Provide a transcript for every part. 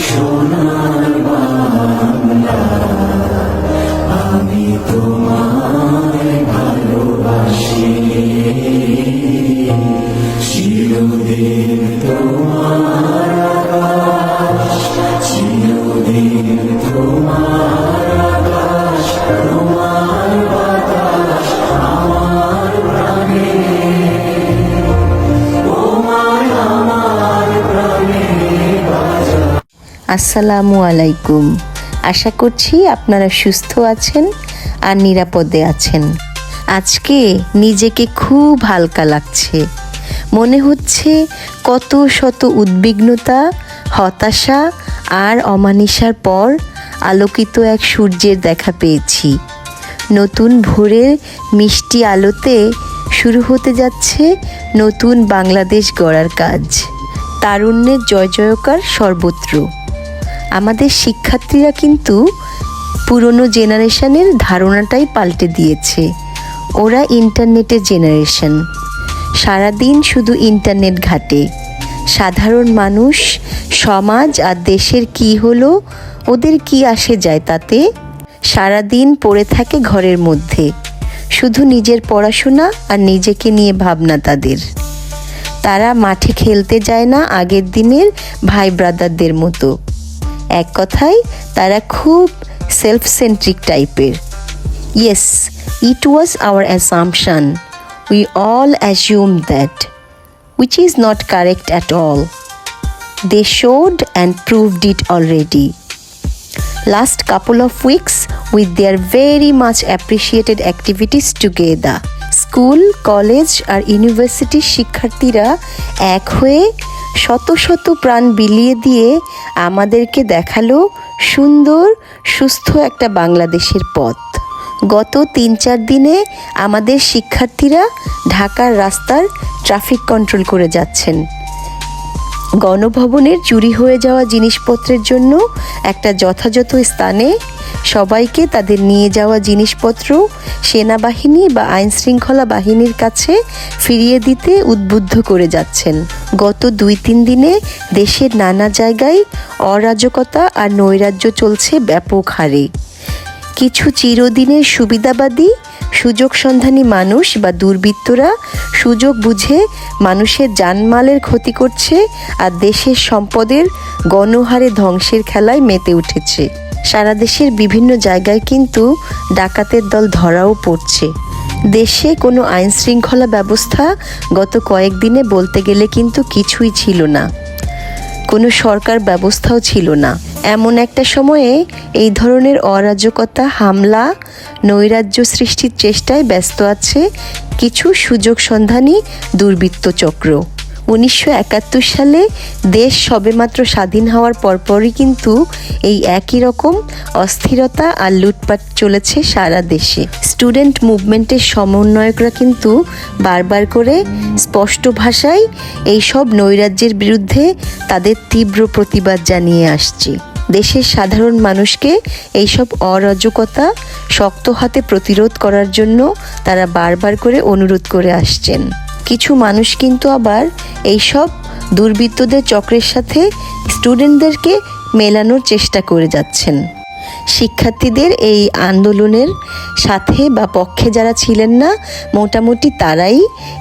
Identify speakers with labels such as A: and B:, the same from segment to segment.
A: সোনার বাংলা, আমি তোমায় ভালোবাসি, চিরদিন তোমার আকাশ, চিরদিন তোমার আকাশ, তোমার বাতাস আমার প্রাণে, তোমায় আমার প্রাণে বাজা।
B: আসসালামু আলাইকুম। আশা করছি আপনারা সুস্থ আছেন আর নিরাপদে আছেন। আজকে নিজেকে খুব হালকা লাগছে। মনে হচ্ছে কত শত উদ্বিগ্নতা, হতাশা আর অমানিসার পর আলোকিত এক সূর্যের দেখা পেয়েছি। নতুন ভোরের মিষ্টি আলোতে শুরু হতে যাচ্ছে নতুন বাংলাদেশ গড়ার কাজ। তারুণ্যের জয় জয়কার সর্বত্র। আমাদের শিক্ষার্থীরা কিন্তু পুরনো জেনারেশনের ধারণাটাই পাল্টে দিয়েছে। ওরা ইন্টারনেটের জেনারেশন, সারাদিন শুধু ইন্টারনেট ঘাটে। সাধারণ মানুষ, সমাজ আর দেশের কি হলো ওদের কি আসে যায় তাতে। সারাদিন পড়ে থাকে ঘরের মধ্যে, শুধু নিজের পড়াশোনা আর নিজেকে নিয়ে ভাবনা তাদের। তারা মাঠে খেলতে যায় না আগের দিনের ভাই ব্রাদারদের মতো। এক কথায় তারা খুব সেলফ সেন্ট্রিক টাইপের। Yes, it was our assumption. We all assume that, which is not correct at all. They showed and proved it already. Last couple of weeks with their very much appreciated activities together. School, college আর ইউনিভার্সিটির শিক্ষার্থীরা এক হয়ে শত শত প্রাণ বিলিয়ে দিয়ে আমাদেরকে দেখালো সুন্দর সুস্থ একটা বাংলাদেশের পথ। গত ৩-৪ দিনে আমাদের শিক্ষার্থীরা ঢাকার রাস্তার ট্রাফিক কন্ট্রোল করে যাচ্ছেন। গণভবনের চুরি হয়ে যাওয়া জিনিসপত্রের জন্য একটা যথাযথ স্থানে সবাইকে তাদের নিয়ে যাওয়া জিনিসপত্র সেনাবাহিনী বা আইনশৃঙ্খলা বাহিনীর কাছে ফিরিয়ে দিতে উদ্বুদ্ধ করে যাচ্ছেন। গত ২-৩ দিনে দেশের নানা জায়গায় অরাজকতা আর নৈরাজ্য চলছে ব্যাপক হারে। কিছু চিরদিনের সুবিধাবাদী, সুযোগ সন্ধানী মানুষ বা দুর্বৃত্তরা সুযোগ বুঝে মানুষের জানমালের ক্ষতি করছে আর দেশের সম্পদের গণহারে ধ্বংসের খেলায় মেতে উঠেছে। সারা দেশের বিভিন্ন জায়গায় কিন্তু ডাকাতের দল ধরাও পড়ছে। দেশে কোনো আইন শৃঙ্খলা ব্যবস্থা গত কয়েকদিনে বলতে গেলে কিন্তু কিছুই ছিল না। কোনো সরকার ব্যবস্থাও ছিল না। এমন একটা সময়ে এই ধরনের অরাজকতা, হামলা, নৈরাজ্য সৃষ্টির চেষ্টায় ব্যস্ত আছে কিছু সুযোগ সন্ধানী দুর্বৃত্ত চক্র। ১৯৭১ সালে দেশ সবেমাত্র স্বাধীন হওয়ার পরপরই কিন্তু এই একই রকম অস্থিরতা আর লুটপাট চলেছে সারা দেশে। স্টুডেন্ট মুভমেন্টের সমন্বয়করা কিন্তু বারবার করে স্পষ্ট ভাষায় এই সব নৈরাজ্যের বিরুদ্ধে তাদের তীব্র প্রতিবাদ জানিয়ে আসছে। দেশের সাধারণ মানুষকে এইসব অরাজকতা শক্ত হাতে প্রতিরোধ করার জন্য তারা বারবার করে অনুরোধ করে আসছেন। কিছু মানুষ কিন্তু আবার এইসব দুর্বৃত্তদের চক্রের সাথে স্টুডেন্টদেরকে মেলানোর চেষ্টা করে যাচ্ছেন। শিক্ষার্থীদের এই আন্দোলনের সাথে বা পক্ষে যারা ছিলেন না, মোটামুটি তারাই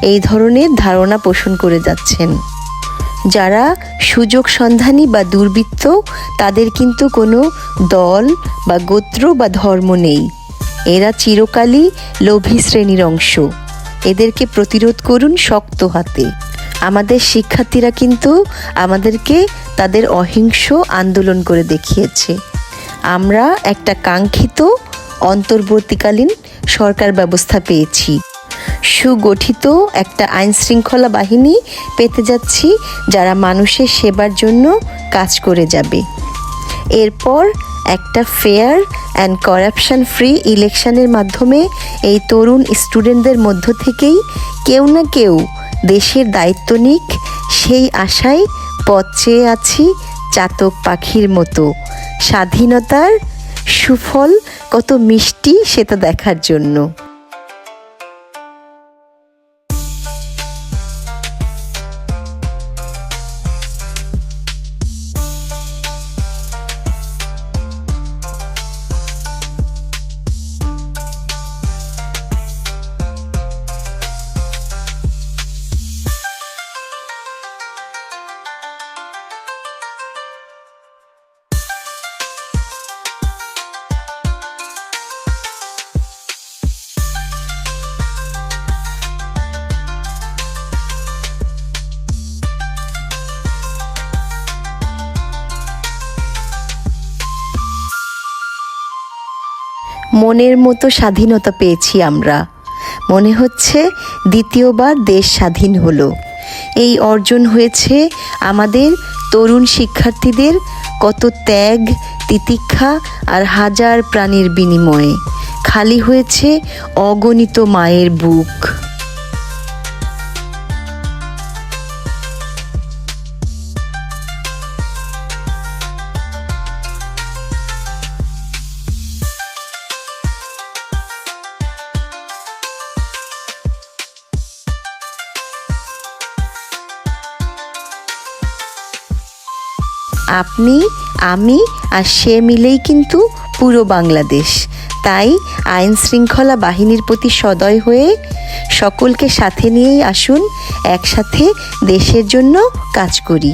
B: এই ধরনের ধারণা পোষণ করে যাচ্ছেন। যারা সুযোগ সন্ধানী বা দুর্বৃত্ত, তাদের কিন্তু কোনো দল বা গোত্র বা ধর্ম নেই। এরা চিরকালই লোভী শ্রেণীর অংশ। এদেরকে প্রতিরোধ করুন শক্ত হাতে। আমাদের শিক্ষার্থীরা কিন্তু আমাদেরকে তাদের অহিংস আন্দোলন করে দেখিয়েছে। আমরা একটা কাঙ্ক্ষিত অন্তর্বর্তীকালীন সরকার ব্যবস্থা পেয়েছি। সুগঠিত একটা আইনশৃঙ্খলা বাহিনী পেতে যাচ্ছি, যারা মানুষের সেবার জন্য কাজ করে যাবে। এরপর একটা ফেয়ার অ্যান্ড করাপশন ফ্রি ইলেকশনের মাধ্যমে এই তরুণ স্টুডেন্টদের মধ্য থেকেই কেউ না কেউ দেশের দায়িত্ব নিক, সেই আশায় পথ চেয়ে আছি চাতক পাখির মতো। স্বাধীনতার সুফল কত মিষ্টি সেটা দেখার জন্য। মনের মতো স্বাধীনতা পেয়েছি আমরা। মনে হচ্ছে দ্বিতীয়বার দেশ স্বাধীন হলো। এই অর্জন হয়েছে আমাদের তরুণ শিক্ষার্থীদের কত ত্যাগ, তিতিক্ষা আর হাজার প্রাণীর বিনিময়ে। খালি হয়েছে অগণিত মায়ের বুক। আপনি, আমি আর সে মিলেই কিন্তু পুরো বাংলাদেশ। তাই আইন শৃঙ্খলা বাহিনীর প্রতি সদয় হয়ে সকলকে সাথে নিয়েই আসুন, একসাথে দেশের জন্য কাজ করি।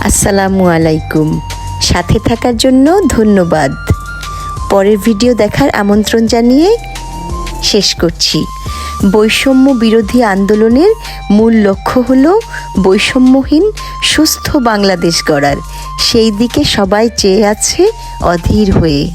B: আসসালামু আলাইকুম। সাথে থাকার জন্য ধন্যবাদ। পরের ভিডিও দেখার আমন্ত্রণ জানিয়ে শেষ করছি। বৈষম্য বিরোধী আন্দোলনের মূল লক্ষ্য হলো বৈষম্যহীন সুস্থ বাংলাদেশ গড়ার। সেই দিকে সবাই চেয়ে আছে অধীর হয়ে।